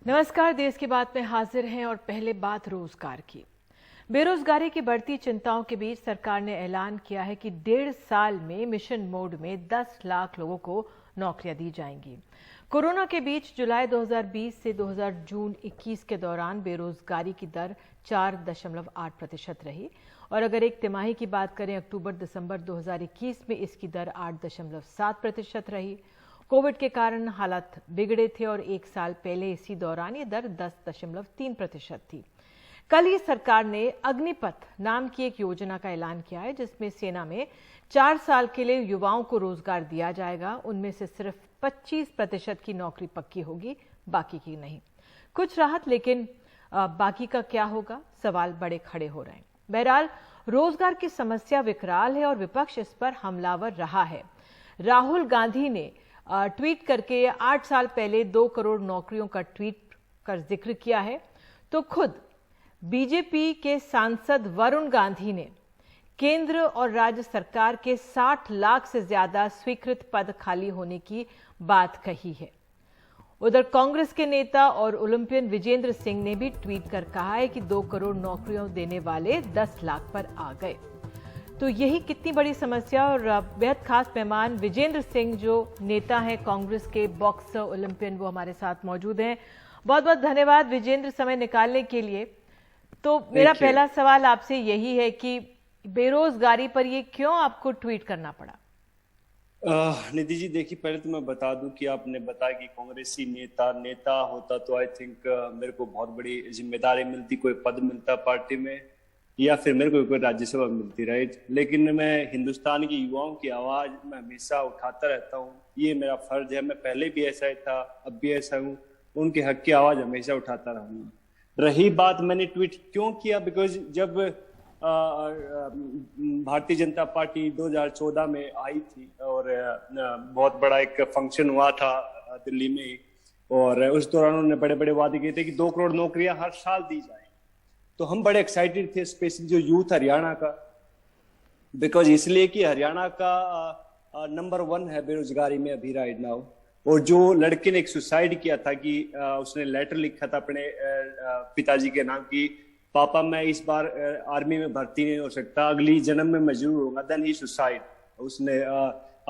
नमस्कार। देश की बात में हाजिर हैं और पहले बात रोजगार की। बेरोजगारी की बढ़ती चिंताओं के बीच सरकार ने ऐलान किया है कि 1.5 साल में मिशन मोड में 10 लाख लोगों को नौकरियां दी जाएंगी। कोरोना के बीच जुलाई 2020 से जून 21 के दौरान बेरोजगारी की दर 4.8% रही और अगर एक तिमाही की बात करें अक्टूबर दिसंबर 2021 में इसकी दर 8.7% रही। कोविड के कारण हालात बिगड़े थे और एक साल पहले इसी दौरान ये दर 10.3% थी। कल ही सरकार ने अग्निपथ नाम की एक योजना का ऐलान किया है जिसमें सेना में 4 साल के लिए युवाओं को रोजगार दिया जाएगा। उनमें से सिर्फ 25% की नौकरी पक्की होगी, बाकी की नहीं। कुछ राहत, लेकिन बाकी का क्या होगा, सवाल बड़े खड़े हो रहे हैं। बहरहाल रोजगार की समस्या विकराल है और विपक्ष इस पर हमलावर रहा है। राहुल गांधी ने ट्वीट करके 8 साल पहले 2 करोड़ नौकरियों का ट्वीट कर जिक्र किया है, तो खुद बीजेपी के सांसद वरुण गांधी ने केंद्र और राज्य सरकार के 60 लाख से ज्यादा स्वीकृत पद खाली होने की बात कही है। उधर कांग्रेस के नेता और ओलंपियन विजेंद्र सिंह ने भी ट्वीट कर कहा है कि 2 करोड़ नौकरियों देने वाले 10 लाख पर आ गए। तो यही कितनी बड़ी समस्या। और बेहद खास मेहमान विजेंद्र सिंह जो नेता हैं कांग्रेस के, बॉक्सर, ओलंपियन, वो हमारे साथ मौजूद हैं। बहुत बहुत धन्यवाद विजेंद्र समय निकालने के लिए। तो मेरा पहला सवाल आपसे यही है कि बेरोजगारी पर ये क्यों आपको ट्वीट करना पड़ा? निधि जी, देखिए, पहले तो मैं बता दूं कि आपने बताया कि कांग्रेसी नेता होता तो आई थिंक मेरे को बहुत बड़ी जिम्मेदारी मिलती, कोई पद मिलता पार्टी में, या फिर मेरे को कोई राज्यसभा मिलती, राइट। लेकिन मैं हिंदुस्तान की युवाओं की आवाज मैं हमेशा उठाता रहता हूँ, ये मेरा फर्ज है। मैं पहले भी ऐसा ही था, अब भी ऐसा हूँ, उनके हक की आवाज हमेशा उठाता रहूंगा। रही बात मैंने ट्वीट क्यों किया, बिकॉज जब भारतीय जनता पार्टी 2014 में आई थी और बहुत बड़ा एक फंक्शन हुआ था दिल्ली में, और उस दौरान उन्होंने बड़े बड़े वादे किए थे कि 2 करोड़ नौकरियां हर साल दी जाए। तो हम बड़े एक्साइटेड थे, स्पेशली जो यूथ हरियाणा का, बिकॉज इसलिए कि हरियाणा का नंबर 1 है बेरोजगारी में अभी राइट नाउ। और जो लड़के ने एक सुसाइड किया था कि उसने लेटर लिखा था अपने पिताजी के नाम की, पापा मैं इस बार आर्मी में भर्ती नहीं हो सकता, अगली जन्म में मैं जरूर होगा, देन ही सुसाइड। उसने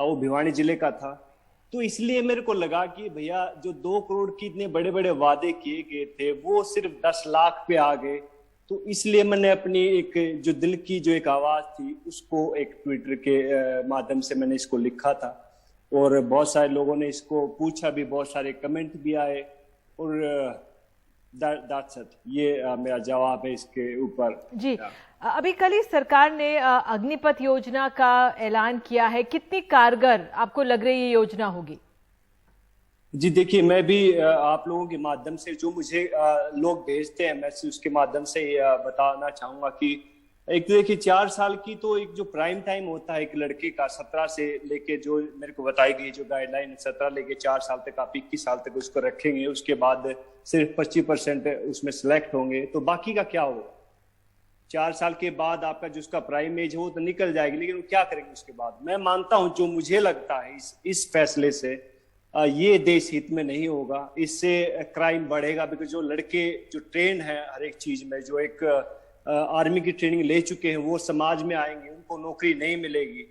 वो भिवानी जिले का था। तो इसलिए मेरे को लगा कि भैया जो 2 करोड़ की इतने बड़े बड़े वादे किए गए थे वो सिर्फ 10 लाख पे आ गए। तो इसलिए मैंने अपनी एक जो दिल की जो एक आवाज थी उसको एक ट्विटर के माध्यम से मैंने इसको लिखा था, और बहुत सारे लोगों ने इसको पूछा भी, बहुत सारे कमेंट भी आए, और that's it। ये मेरा जवाब है इसके ऊपर। जी, अभी कल ही सरकार ने अग्निपथ योजना का ऐलान किया है। कितनी कारगर आपको लग रही है ये योजना होगी? जी देखिए, मैं भी आप लोगों के माध्यम से जो मुझे लोग भेजते हैं मैसेज, उसके माध्यम से बताना चाहूंगा कि एक तो देखिए 4 साल की तो एक जो प्राइम टाइम होता है एक लड़के का, 17 से लेके जो मेरे को बताई गई जो गाइडलाइन 17 लेके 4 साल तक, आप 21 साल तक उसको रखेंगे। उसके बाद सिर्फ 25% उसमें सिलेक्ट होंगे, तो बाकी का क्या होगा? 4 साल के बाद आपका जो उसका प्राइम एज हो तो निकल जाएगी, लेकिन वो क्या करेंगे उसके बाद? मैं मानता हूं, जो मुझे लगता है इस फैसले से ये देश हित में नहीं होगा। इससे क्राइम बढ़ेगा, बिकॉज जो लड़के जो ट्रेंड है हर एक चीज में, जो एक आर्मी की ट्रेनिंग ले चुके हैं, वो समाज में आएंगे, उनको नौकरी नहीं मिलेगी,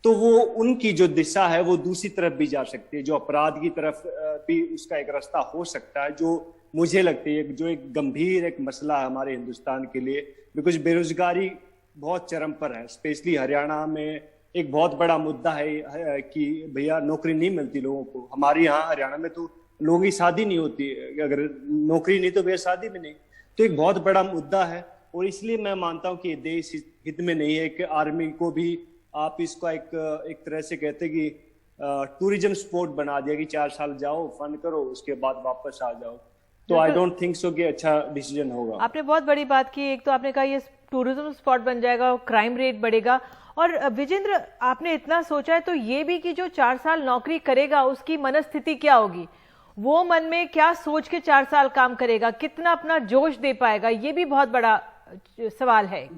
तो वो उनकी जो दिशा है वो दूसरी तरफ भी जा सकती है, जो अपराध की तरफ भी उसका एक रास्ता हो सकता है, जो मुझे लगती है जो एक गंभीर एक मसला है हमारे हिंदुस्तान के लिए। बिकॉज बेरोजगारी बहुत चरम पर है, स्पेशली हरियाणा में एक बहुत बड़ा मुद्दा है कि भैया नौकरी नहीं मिलती लोगों को। हमारे यहाँ हरियाणा में तो लोगों की शादी नहीं होती, अगर नौकरी नहीं तो भैया शादी भी नहीं। तो एक बहुत बड़ा मुद्दा है, और इसलिए मैं मानता हूं कि देश हित में नहीं है कि आर्मी को भी आप इसका एक तरह से कहते कि टूरिज्म स्पॉट बना दिया कि 4 साल जाओ, फन करो, उसके बाद वापस आ जाओ। तो आई डोंट थिंक सो कि अच्छा डिसीजन होगा। आपने बहुत बड़ी बात की। एक तो आपने कहा ये टूरिज्म स्पॉट बन जाएगा, क्राइम रेट बढ़ेगा, और विजेंद्र आपने इतना सोचा है तो ये भी कि जो 4 साल नौकरी करेगा उसकी मनस्थिति क्या होगी, वो मन में क्या सोच के 4 साल काम करेगा, कितना अपना जोश दे पाएगा, ये भी बहुत बड़ा सवाल है।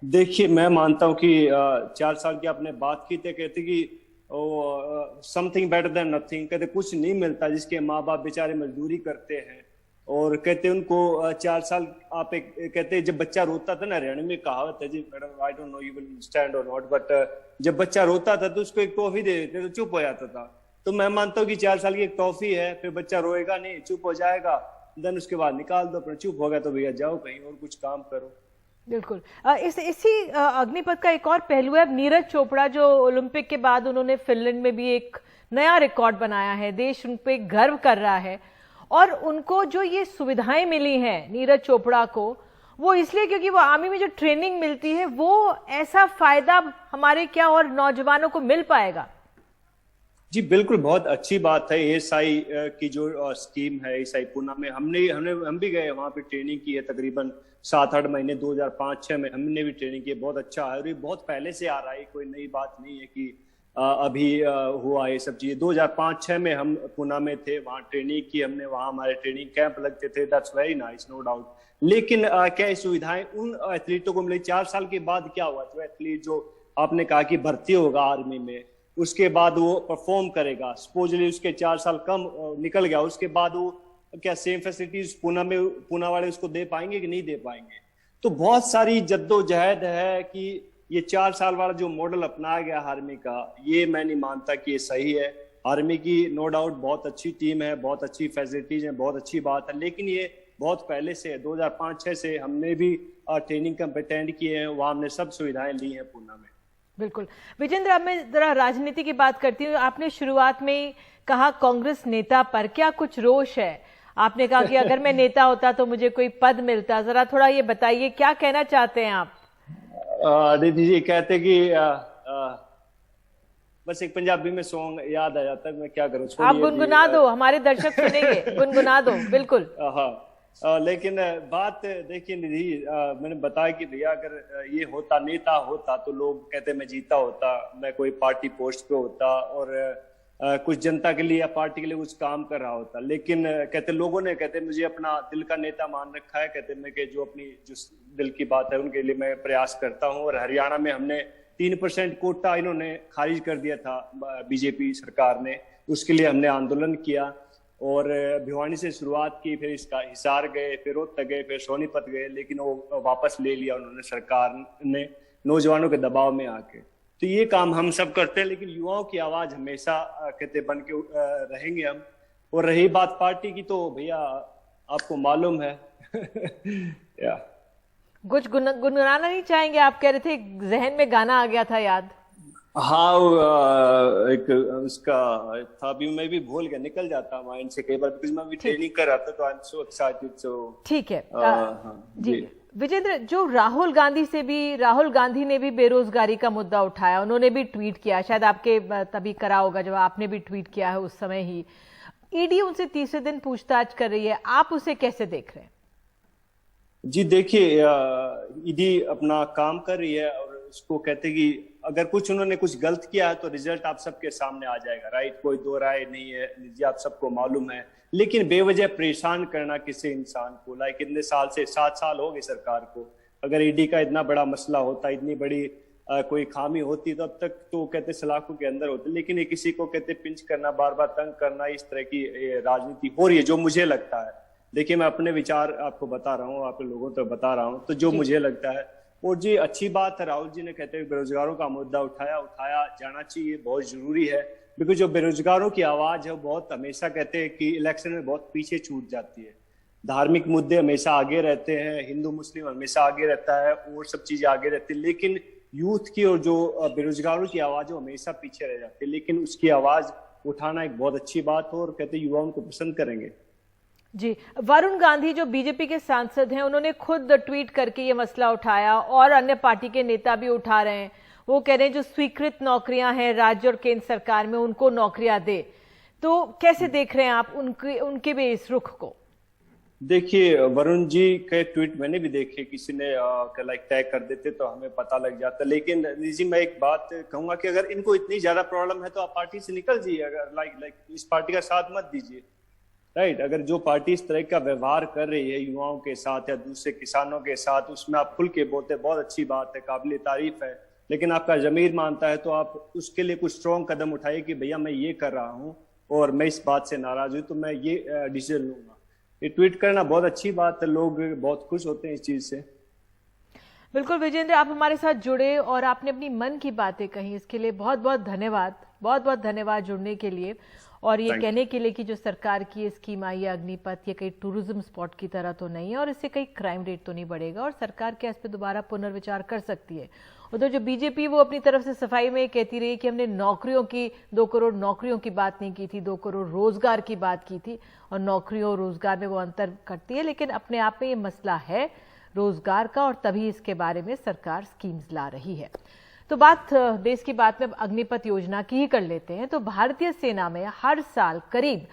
देखिए, मैं मानता हूं कि 4 साल की आपने बात की थे, कहते कि समथिंग बेटर देन नथिंग, कहते कुछ नहीं मिलता, जिसके माँ बाप बेचारे मजदूरी करते हैं और कहते उनको 4 साल आप एक कहते जब बच्चा रोता था ना, हरियाणा में कहावत है जी madam, I don't know you will understand और नॉट, बट जब बच्चा रोता था तो उसको एक टॉफी दे देते तो चुप हो जाता था। तो मैं मानता हूँ कि 4 साल की एक टॉफी है, फिर बच्चा रोएगा नहीं, चुप हो जाएगा, देन उसके बाद निकाल दो, अपना चुप हो गया तो भैया जाओ कहीं और कुछ काम करो। बिल्कुल। इसी अग्निपथ का एक और पहलू है, नीरज चोपड़ा जो ओलंपिक के बाद उन्होंने फिनलैंड में भी एक नया रिकॉर्ड बनाया है, देश उन पे गर्व कर रहा है। और उनको जो ये सुविधाएं मिली हैं नीरज चोपड़ा को, वो इसलिए क्योंकि वो आर्मी में जो ट्रेनिंग मिलती है, वो ऐसा फायदा हमारे क्या और नौजवानों को मिल पाएगा? जी बिल्कुल, बहुत अच्छी बात है। एएसआई की जो स्कीम है एएसआई पूना में, हम भी गए वहां पे, ट्रेनिंग की है तकरीबन 7-8 महीने, 2005-6 में हमने भी ट्रेनिंग की है। बहुत अच्छा है और ये बहुत पहले से आ रहा है, कोई नई बात नहीं है कि अभी हुआ ये सब चीजें। 2005-6 में हम पूना में थे, वहाँ ट्रेनिंग की हमने, वहाँ हमारे ट्रेनिंग कैंप लगते थे, that's very nice, no doubt. लेकिन क्या सुविधाएं उन एथलीटों को मिली? 4 साल के बाद क्या हुआ? जो एथलीट जो आपने कहा कि भर्ती होगा आर्मी में, उसके बाद वो परफॉर्म करेगा, सपोजली उसके 4 साल कम निकल गया, उसके बाद वो क्या सेम फैसिलिटीज पूना वाले उसको दे पाएंगे कि नहीं दे पाएंगे? तो बहुत सारी जद्दोजहद है कि ये 4 साल वाला जो मॉडल अपनाया गया आर्मी का, ये मैं नहीं मानता कि ये सही है। आर्मी की नो डाउट बहुत अच्छी टीम है, बहुत अच्छी फैसिलिटीज है, बहुत अच्छी बात है, लेकिन ये बहुत पहले से है। 2005-6 से हमने भी ट्रेनिंग कैंप अटेंड किए हैं, वहां हमने सब सुविधाएं ली हैं पूना में। बिल्कुल। विजेंद्र, अब मैं जरा राजनीति की बात करती हूँ। आपने शुरुआत में ही कहा कांग्रेस नेता पर क्या कुछ रोष है? आपने कहा कि अगर मैं नेता होता तो मुझे कोई पद मिलता। जरा थोड़ा ये बताइए, क्या कहना चाहते हैं आप? दीदी जी कहते कि बस एक पंजाबी में सॉन्ग याद आ जाता है, मैं क्या करूं, आप गुनगुना दो, हमारे दर्शक सुनेंगे, गुनगुना दो। बिल्कुल। हाँ, लेकिन बात देखिए निधि, मैंने बताया कि भैया अगर ये होता, नेता होता, तो लोग कहते मैं जीता होता, मैं कोई पार्टी पोस्ट पे होता और कुछ जनता के लिए या पार्टी के लिए कुछ काम कर रहा होता। लेकिन कहते लोगों ने कहते मुझे अपना दिल का नेता मान रखा है, कहते मैं कि जो अपनी जो दिल की बात है उनके लिए मैं प्रयास करता हूँ। और हरियाणा में हमने 3% कोटा इन्होंने खारिज कर दिया था बीजेपी सरकार ने, उसके लिए हमने आंदोलन किया और भिवानी से शुरुआत की, फिर इसका हिसार गए, फिर रोहतक गए, फिर सोनीपत गए, लेकिन वो वापस ले लिया उन्होंने, सरकार ने, नौजवानों के दबाव में आके। तो ये काम हम सब करते हैं, लेकिन युवाओं की आवाज हमेशा कहते बन के रहेंगे हम। और रही बात पार्टी की, तो भैया आपको मालूम है या कुछ गुनगुनाना नहीं चाहेंगे? आप कह रहे थे जहन में गाना आ गया था याद। हाँ, एक उसका था, अभी मैं भी भूल गया, निकल जाता माइंड से कई बार, बिकॉज़ मैं भी ट्रेनिंग कर रहा था, तो आई एम सो एक्साइटेड। सो ठीक है। जी विजेंद्र, जो राहुल गांधी ने भी बेरोजगारी का मुद्दा उठाया, उन्होंने भी ट्वीट किया, शायद आपके तभी करा होगा जब आपने भी ट्वीट किया है उस समय ही। ईडी उनसे तीसरे दिन पूछताछ कर रही है, आप उसे कैसे देख रहे हैं? जी देखिए, ईडी अपना काम कर रही है और उसको कहते कि अगर कुछ उन्होंने कुछ गलत किया है तो रिजल्ट आप सबके सामने आ जाएगा, राइट? कोई दो राय नहीं है, जी आप सबको मालूम है। लेकिन बेवजह परेशान करना किसी इंसान को, लाइक इतने साल से 7 साल हो गए सरकार को, अगर ईडी का इतना बड़ा मसला होता, इतनी बड़ी कोई खामी होती, तो अब तक तो कहते सलाखों के अंदर होते। लेकिन ये किसी को कहते पिंच करना, बार बार तंग करना, इस तरह की राजनीति हो रही है, जो मुझे लगता है। देखिए मैं अपने विचार आपको बता रहा हूँ, आप लोगों तक बता रहा हूँ, तो जो मुझे लगता है। और जी अच्छी बात है, राहुल जी ने कहते हैं बेरोजगारों का मुद्दा उठाया जाना चाहिए, बहुत जरूरी है। बिकॉज जो बेरोजगारों की आवाज है वो बहुत हमेशा कहते हैं कि इलेक्शन में बहुत पीछे छूट जाती है। धार्मिक मुद्दे हमेशा आगे रहते हैं, हिंदू मुस्लिम हमेशा आगे रहता है, और सब चीजें आगे रहती है, लेकिन यूथ की और जो बेरोजगारों की आवाज है हमेशा पीछे रह जाती है। लेकिन उसकी आवाज उठाना एक बहुत अच्छी बात है, और कहते युवा उनको पसंद करेंगे। जी, वरुण गांधी जो बीजेपी के सांसद हैं, उन्होंने खुद ट्वीट करके ये मसला उठाया और अन्य पार्टी के नेता भी उठा रहे हैं। वो कह रहे हैं जो स्वीकृत नौकरियां हैं राज्य और केंद्र सरकार में, उनको नौकरियां दे। तो कैसे देख रहे हैं आप उनके भी इस रुख को? देखिए वरुण जी के ट्वीट मैंने भी देखे, किसी ने लाइक टैग कर देते तो हमें पता लग जाता। लेकिन जी मैं एक बात कहूंगा कि अगर इनको इतनी ज्यादा प्रॉब्लम है तो आप पार्टी से निकल जाइए, अगर लाइक इस पार्टी का साथ मत दीजिए, राइट? अगर जो पार्टी इस तरह का व्यवहार कर रही है युवाओं के साथ या दूसरे किसानों के साथ, उसमें आप खुल के बोलते, बहुत अच्छी बात है, काबिल तारीफ है। लेकिन आपका जमीर मानता है तो आप उसके लिए कुछ स्ट्रॉन्ग कदम उठाइए कि भैया मैं ये कर रहा हूँ और मैं इस बात से नाराज हूँ, तो मैं ये डिसीजन लूंगा। ये ट्वीट करना बहुत अच्छी बात है, लोग बहुत खुश होते हैं इस चीज से। बिल्कुल विजेंद्र, आप हमारे साथ जुड़े और आपने अपनी मन की बातें कही, इसके लिए बहुत बहुत धन्यवाद। बहुत बहुत धन्यवाद जुड़ने के लिए और ये कहने के लिए कि जो सरकार की स्कीम आई है अग्निपथ, ये कहीं टूरिज्म स्पॉट की तरह तो नहीं है और इससे कहीं क्राइम रेट तो नहीं बढ़ेगा और सरकार क्या इस पर दोबारा पुनर्विचार कर सकती है। उधर जो बीजेपी वो अपनी तरफ से सफाई में कहती रही कि हमने नौकरियों की 2 करोड़ नौकरियों की बात नहीं की थी, 2 करोड़ रोजगार की बात की थी और नौकरियों और रोजगार में वो अंतर करती है, लेकिन अपने आप में ये मसला है रोजगार का और तभी इसके बारे में सरकार स्कीम्स ला रही है। तो बात देश की बात में अग्निपथ योजना की ही कर लेते हैं। तो भारतीय सेना में हर साल करीब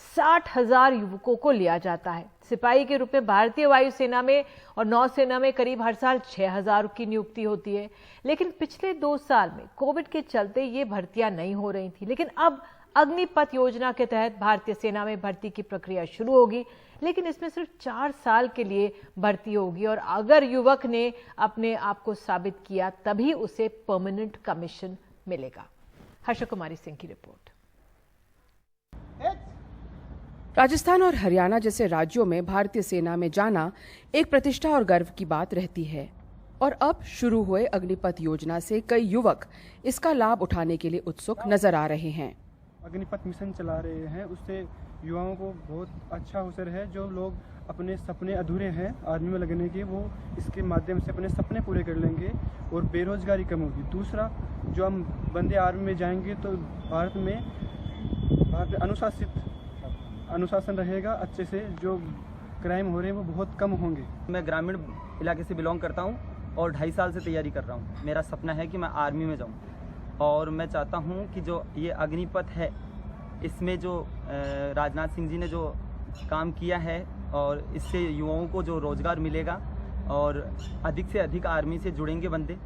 60,000 युवकों को लिया जाता है सिपाही के रूप में। भारतीय वायुसेना में और नौसेना में करीब हर साल 6,000 की नियुक्ति होती है, लेकिन पिछले 2 साल में कोविड के चलते ये भर्तियां नहीं हो रही थी। लेकिन अब अग्निपथ योजना के तहत भारतीय सेना में भर्ती की प्रक्रिया शुरू होगी, लेकिन इसमें सिर्फ 4 साल के लिए भर्ती होगी और अगर युवक ने अपने आप को साबित किया तभी उसे परमानेंट कमीशन मिलेगा। हर्षा कुमारी सिंह की रिपोर्ट। राजस्थान और हरियाणा जैसे राज्यों में भारतीय सेना में जाना एक प्रतिष्ठा और गर्व की बात रहती है और अब शुरू हुए अग्निपथ योजना से कई युवक इसका लाभ उठाने के लिए उत्सुक नजर आ रहे हैं। अग्निपथ मिशन चला रहे हैं, उससे युवाओं को बहुत अच्छा अवसर है। जो लोग अपने सपने अधूरे हैं आर्मी में लगने के, वो इसके माध्यम से अपने सपने पूरे कर लेंगे और बेरोजगारी कम होगी। दूसरा, जो हम बंदे आर्मी में जाएंगे तो भारत में अनुशासन रहेगा अच्छे से, जो क्राइम हो रहे हैं वो बहुत कम होंगे। मैं ग्रामीण इलाके से बिलोंग करता हूं और 2.5 साल से तैयारी कर रहा हूं। मेरा सपना है कि मैं आर्मी में जाऊं और मैं चाहता हूं कि जो ये अग्निपथ है इसमें जो राजनाथ सिंह जी ने जो काम किया है और इससे युवाओं को जो रोजगार मिलेगा और अधिक से अधिक आर्मी से जुड़ेंगे बंदे।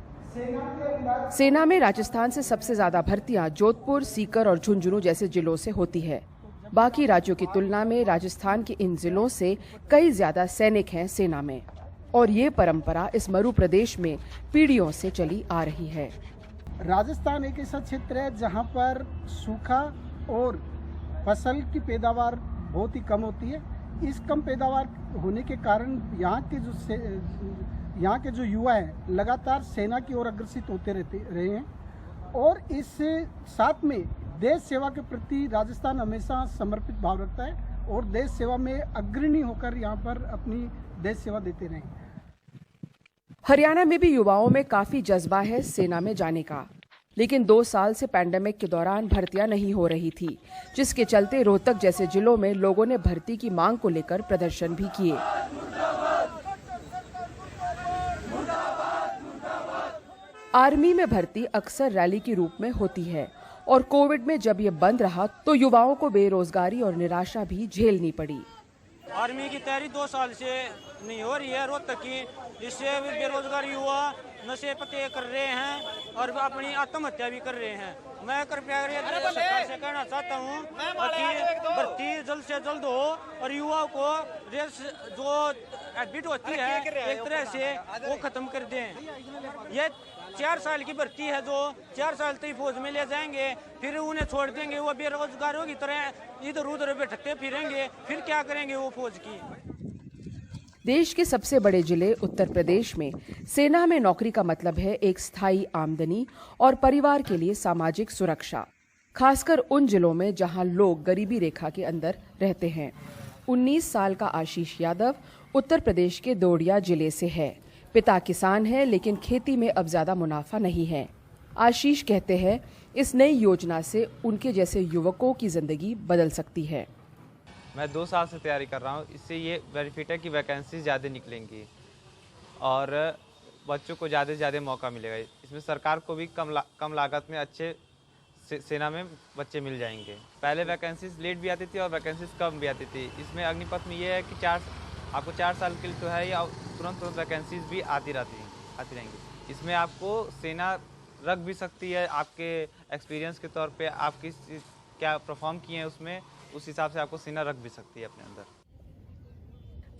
सेना में राजस्थान से सबसे ज्यादा भर्तियां जोधपुर, सीकर और झुंझुनू जैसे जिलों से होती है। बाकी राज्यों की तुलना में राजस्थान के इन जिलों से कई ज्यादा सैनिक हैं सेना में और ये परंपरा इस मरु प्रदेश में पीढ़ियों से चली आ रही है। राजस्थान एक ऐसा क्षेत्र है जहां पर सूखा और फसल की पैदावार बहुत ही कम होती है। इस कम पैदावार होने के कारण यहाँ के जो युवा हैं लगातार सेना की ओर अग्रसित होते रहे हैं और इस साथ में देश सेवा के प्रति राजस्थान हमेशा समर्पित भाव रखता है और देश सेवा में अग्रणी होकर यहाँ पर अपनी देश सेवा देते रहे। हरियाणा में भी युवाओं में काफी जज्बा है सेना में जाने का, लेकिन 2 साल से पैंडेमिक के दौरान भर्तियां नहीं हो रही थी, जिसके चलते रोहतक जैसे जिलों में लोगों ने भर्ती की मांग को लेकर प्रदर्शन भी किए। आर्मी में भर्ती अक्सर रैली के रूप में होती है और कोविड में जब ये बंद रहा तो युवाओं को बेरोजगारी और निराशा भी झेलनी पड़ी। आर्मी की तैयारी 2 साल से नहीं हो रही है रोहतक की, इससे बेरोजगार युवा नशे पते कर रहे हैं और अपनी आत्महत्या भी कर रहे हैं। मैं कृपया सरकार से कहना चाहता हूँ कि भर्ती जल्द से जल्द हो और युवाओं को रेस जो एडमिट होती है एक तरह से वो खत्म कर दें। ये 4 साल की भर्ती है, जो 4 साल तक फौज में ले जाएंगे, फिर उन्हें छोड़ देंगे, वो बेरोजगारों की तरह इधर उधर भटकते फिरेंगे, फिर क्या करेंगे वो फौज की। देश के सबसे बड़े जिले उत्तर प्रदेश में सेना में नौकरी का मतलब है एक स्थायी आमदनी और परिवार के लिए सामाजिक सुरक्षा, खासकर उन जिलों में जहां लोग गरीबी रेखा के अंदर रहते हैं। 19 साल का आशीष यादव उत्तर प्रदेश के दोडिया जिले से है। पिता किसान है, लेकिन खेती में अब ज्यादा मुनाफा नहीं है। आशीष कहते हैं इस नई योजना से उनके जैसे युवकों की जिंदगी बदल सकती है। मैं 2 साल से तैयारी कर रहा हूँ, इससे ये बेनिफिट है कि वैकेंसी ज़्यादा निकलेंगी और बच्चों को ज़्यादा से ज़्यादा मौका मिलेगा। इसमें सरकार को भी कम लागत में अच्छे सेना में बच्चे मिल जाएंगे। पहले वैकेंसीज लेट भी आती थी और वैकेंसीज कम भी आती थी। इसमें अग्निपथ में ये है कि आपको 4 साल के लिए तो है, या तुरंत वैकेंसीज भी आती रहेंगी। इसमें आपको सेना रख भी सकती है, आपके एक्सपीरियंस के तौर पे आप क्या परफॉर्म किए हैं उसमें, उस हिसाब से आपको सेना रख भी सकती है अपने अंदर।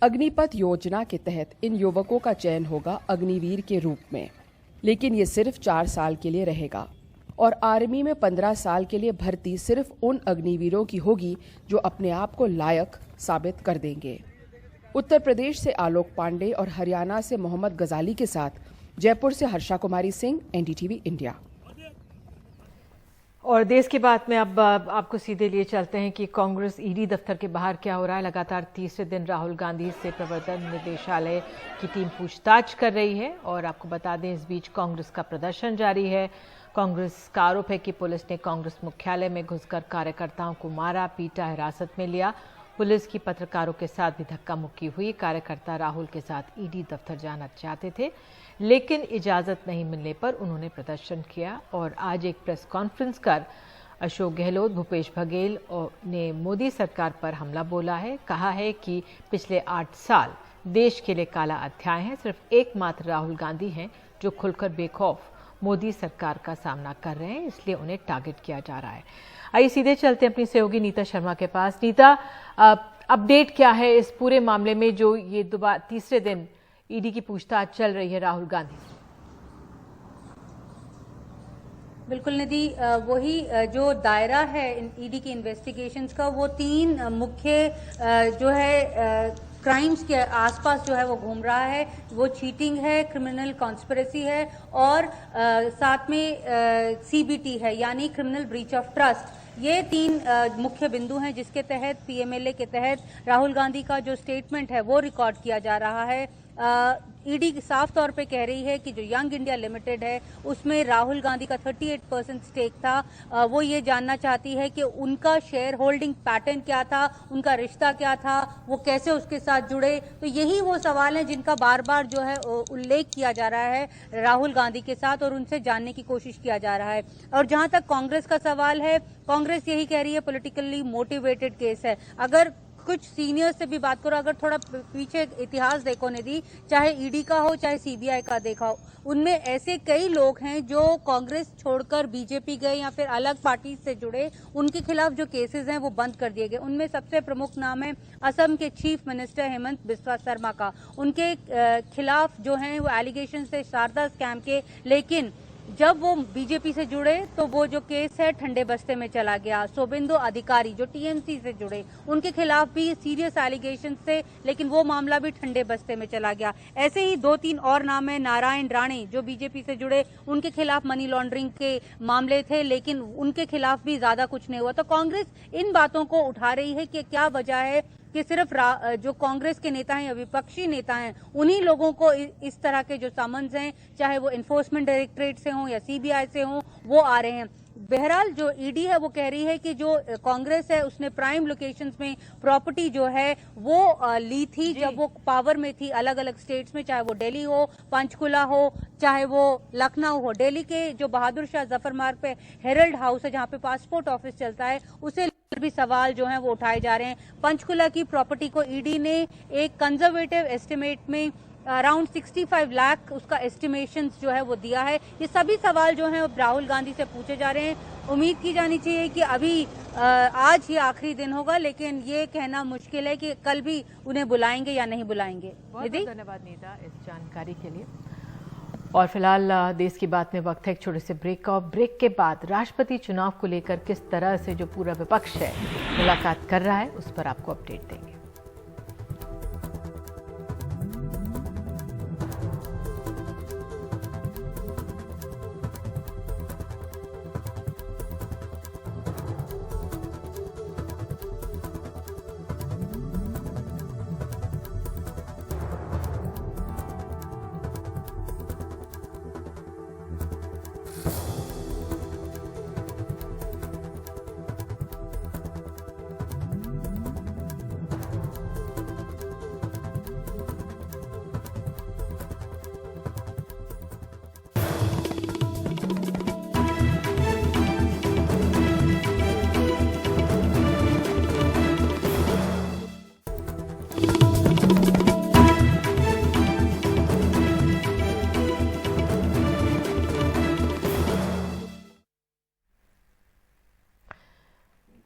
अग्निपथ योजना के तहत इन युवकों का चयन होगा अग्निवीर के रूप में, लेकिन ये सिर्फ 4 साल के लिए रहेगा और आर्मी में 15 साल के लिए भर्ती सिर्फ उन अग्निवीरों की होगी जो अपने आप को लायक साबित कर देंगे। उत्तर प्रदेश से आलोक पांडे और हरियाणा से मोहम्मद गजाली के साथ जयपुर से हर्षा कुमारी सिंह, एनडीटीवी इंडिया। और देश की बात में अब आपको सीधे लिए चलते हैं कि कांग्रेस ईडी दफ्तर के बाहर क्या हो रहा है। लगातार तीसरे दिन राहुल गांधी से प्रवर्तन निदेशालय की टीम पूछताछ कर रही है और आपको बता दें इस बीच कांग्रेस का प्रदर्शन जारी है। कांग्रेस का आरोप है कि पुलिस ने कांग्रेस मुख्यालय में घुसकर कार्यकर्ताओं को मारा, पीटा, हिरासत में लिया। पुलिस की पत्रकारों के साथ भी धक्का मुक्की हुई। कार्यकर्ता राहुल के साथ ईडी दफ्तर जाना चाहते थे लेकिन इजाजत नहीं मिलने पर उन्होंने प्रदर्शन किया और आज एक प्रेस कॉन्फ्रेंस कर अशोक गहलोत, भूपेश बघेल ने मोदी सरकार पर हमला बोला है। कहा है कि पिछले 8 साल देश के लिए काला अध्याय है। सिर्फ एकमात्र राहुल गांधी हैं जो खुलकर बेखौफ मोदी सरकार का सामना कर रहे हैं, इसलिए उन्हें टारगेट किया जा रहा है। आइए सीधे चलते हैं अपनी सहयोगी नीता शर्मा के पास। नीता, अपडेट क्या है इस पूरे मामले में जो ये तीसरे दिन ईडी की पूछताछ चल रही है राहुल गांधी से? बिल्कुल निधि, वही जो दायरा है ईडी की इन्वेस्टिगेशंस का, वो 3 मुख्य जो है क्राइम्स के आसपास जो है वो घूम रहा है। वो चीटिंग है, क्रिमिनल कॉन्स्पिरेसी है और साथ में सीबीटी है, यानी क्रिमिनल ब्रीच ऑफ ट्रस्ट। ये 3 मुख्य बिंदु हैं जिसके तहत पीएमएलए के तहत राहुल गांधी का जो स्टेटमेंट है वो रिकॉर्ड किया जा रहा है। ईडी साफ तौर पे कह रही है कि जो यंग इंडिया लिमिटेड है उसमें राहुल गांधी का 38% स्टेक था। वो ये जानना चाहती है कि उनका शेयर होल्डिंग पैटर्न क्या था, उनका रिश्ता क्या था, वो कैसे उसके साथ जुड़े। तो यही वो सवाल हैं जिनका बार बार जो है उल्लेख किया जा रहा है राहुल गांधी के साथ और उनसे जानने की कोशिश किया जा रहा है। और जहां तक कांग्रेस का सवाल है, कांग्रेस यही कह रही है पॉलिटिकली मोटिवेटेड केस है। अगर कुछ सीनियर्स से भी बात करो, अगर थोड़ा पीछे इतिहास देखो निधि, चाहे ईडी का हो चाहे सीबीआई का देखा हो, उनमें ऐसे कई लोग हैं जो कांग्रेस छोड़कर बीजेपी गए या फिर अलग पार्टी से जुड़े, उनके खिलाफ जो केसेस हैं वो बंद कर दिए गए। उनमें सबसे प्रमुख नाम है असम के चीफ मिनिस्टर हेमंत बिस्वा शर्मा का। उनके खिलाफ जो हैं वो एलिगेशन थे शारदा स्कैम के, लेकिन जब वो बीजेपी से जुड़े तो वो जो केस है ठंडे बस्ते में चला गया। शोभेंदु अधिकारी जो टीएमसी से जुड़े, उनके खिलाफ भी सीरियस एलिगेशन थे, लेकिन वो मामला भी ठंडे बस्ते में चला गया। ऐसे ही 2-3 और नाम है। नारायण राणे जो बीजेपी से जुड़े, उनके खिलाफ मनी लॉन्ड्रिंग के मामले थे, लेकिन उनके खिलाफ भी ज्यादा कुछ नहीं हुआ। तो कांग्रेस इन बातों को उठा रही है कि क्या वजह है कि सिर्फ जो कांग्रेस के नेता हैं या विपक्षी नेता हैं, उन्हीं लोगों को इस तरह के जो समन्स हैं, चाहे वो एनफोर्समेंट डायरेक्टरेट से हों या सीबीआई से हों, वो आ रहे हैं। बहरहाल जो ईडी है वो कह रही है कि जो कांग्रेस है उसने प्राइम लोकेशंस में प्रॉपर्टी जो है वो ली थी जब वो पावर में थी अलग अलग स्टेट्स में, चाहे वो दिल्ली हो, पंचकुला हो, चाहे वो लखनऊ हो। दिल्ली के जो बहादुर शाह जफर मार्ग पे हेरल्ड हाउस है जहाँ पे पासपोर्ट ऑफिस चलता है, उसे भी सवाल जो है वो उठाए जा रहे हैं। पंचकुला की प्रॉपर्टी को ईडी ने एक कंजर्वेटिव एस्टिमेट में अराउंड 65 लाख उसका एस्टिमेशन जो है वो दिया है। ये सभी सवाल जो हैं राहुल गांधी से पूछे जा रहे हैं। उम्मीद की जानी चाहिए कि अभी आज ये आखिरी दिन होगा, लेकिन ये कहना मुश्किल है कि कल भी उन्हें बुलाएंगे या नहीं बुलाएंगे। बहुत धन्यवाद नीता इस जानकारी के लिए। और फिलहाल देश की बात में वक्त है एक छोटे से ब्रेक का। ब्रेक के बाद राष्ट्रपति चुनाव को लेकर किस तरह से जो पूरा विपक्ष है मुलाकात कर रहा है, उस पर आपको अपडेट देंगे।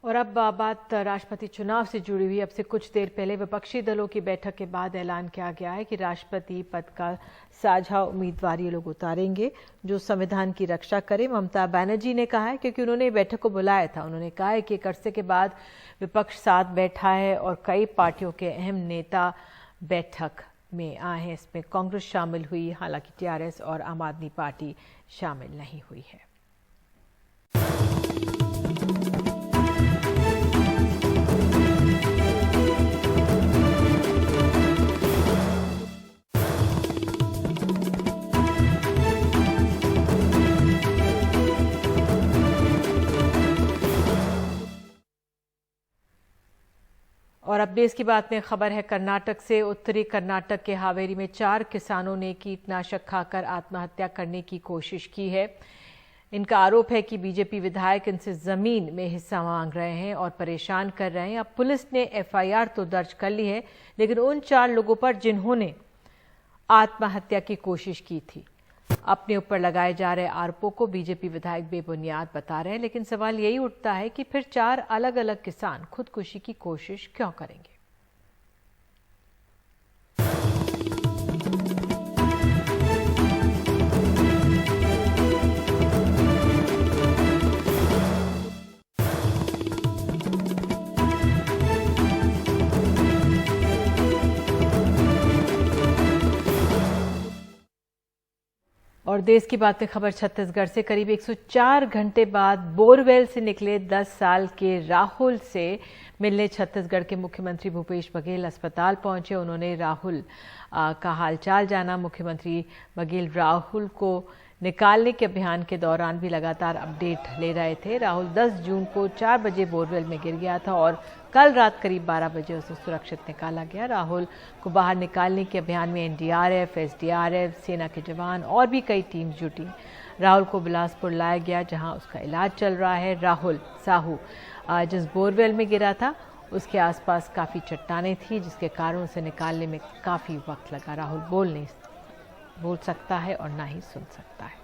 और अब बात राष्ट्रपति चुनाव से जुड़ी हुई। अब से कुछ देर पहले विपक्षी दलों की बैठक के बाद ऐलान किया गया है कि राष्ट्रपति पद का साझा उम्मीदवार ये लोग उतारेंगे जो संविधान की रक्षा करे। ममता बनर्जी ने कहा है, क्योंकि उन्होंने बैठक को बुलाया था, उन्होंने कहा है कि एक अरसे के बाद विपक्ष साथ बैठा है और कई पार्टियों के अहम नेता बैठक में आए हैं। इसमें कांग्रेस शामिल हुई, हालांकि टीआरएस और आम आदमी पार्टी शामिल नहीं हुई है। और अब देश की बात में खबर है कर्नाटक से। उत्तरी कर्नाटक के हावेरी में 4 किसानों ने कीटनाशक खाकर आत्महत्या करने की कोशिश की है। इनका आरोप है कि बीजेपी विधायक इनसे जमीन में हिस्सा मांग रहे हैं और परेशान कर रहे हैं। अब पुलिस ने एफआईआर तो दर्ज कर ली है, लेकिन उन 4 लोगों पर जिन्होंने आत्महत्या की कोशिश की थी, अपने ऊपर लगाए जा रहे आरोपों को बीजेपी विधायक बेबुनियाद बता रहे हैं। लेकिन सवाल यही उठता है कि फिर 4 अलग अलग किसान खुदकुशी की कोशिश क्यों करेंगे। और देश की बात में खबर छत्तीसगढ़ से। करीब 104 घंटे बाद बोरवेल से निकले 10 साल के राहुल से मिलने छत्तीसगढ़ के मुख्यमंत्री भूपेश बघेल अस्पताल पहुंचे। उन्होंने राहुल का हालचाल जाना। मुख्यमंत्री बघेल राहुल को निकालने के अभियान के दौरान भी लगातार अपडेट ले रहे थे। राहुल 10 जून को 4 बजे बोरवेल में गिर गया था और कल रात करीब 12 बजे उसे सुरक्षित निकाला गया। राहुल को बाहर निकालने के अभियान में एनडीआरएफ, एसडीआरएफ, सेना के जवान और भी कई टीम जुटी। राहुल को बिलासपुर लाया गया, जहां उसका इलाज चल रहा है। राहुल साहू जिस बोरवेल में गिरा था उसके आसपास काफ़ी चट्टानें थी, जिसके कारण उसे निकालने में काफ़ी वक्त लगा। राहुल बोल सकता है और ना ही सुन सकता है।